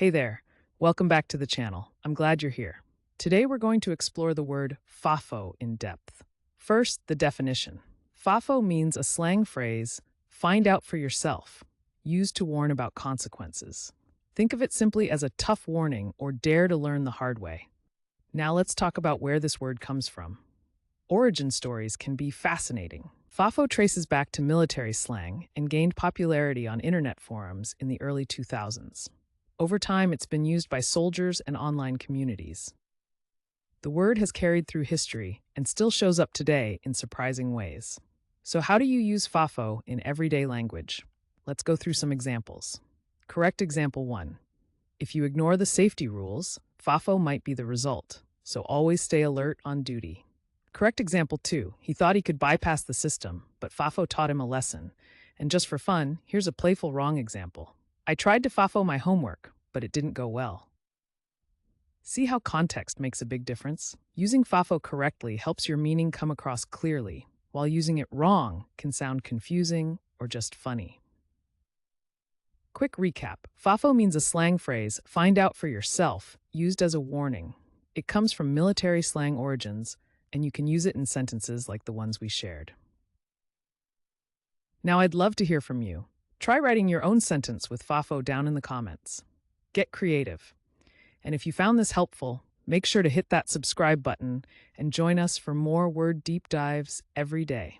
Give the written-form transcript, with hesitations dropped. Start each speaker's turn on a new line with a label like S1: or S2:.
S1: Hey there, welcome back to the channel. I'm glad you're here. Today we're going to explore the word Fafo in depth. First, the definition. Fafo means a slang phrase, find out for yourself, used to warn about consequences. Think of it simply as a tough warning or dare to learn the hard way. Now let's talk about where this word comes from. Origin stories can be fascinating. Fafo traces back to military slang and gained popularity on internet forums in the early 2000s. Over time, it's been used by soldiers and online communities. The word has carried through history and still shows up today in surprising ways. So how do you use Fafo in everyday language? Let's go through some examples. Correct example 1. If you ignore the safety rules, Fafo might be the result, so always stay alert on duty. Correct example 2. He thought he could bypass the system, but Fafo taught him a lesson. And just for fun, here's a playful wrong example. I tried to Fafo my homework, but it didn't go well. See how context makes a big difference? Using Fafo correctly helps your meaning come across clearly, while using it wrong can sound confusing or just funny. Quick recap. Fafo means a slang phrase, find out for yourself, used as a warning. It comes from military slang origins, and you can use it in sentences like the ones we shared. Now I'd love to hear from you. Try writing your own sentence with Fafo down in the comments. Get creative. And if you found this helpful, make sure to hit that subscribe button and join us for more word deep dives every day.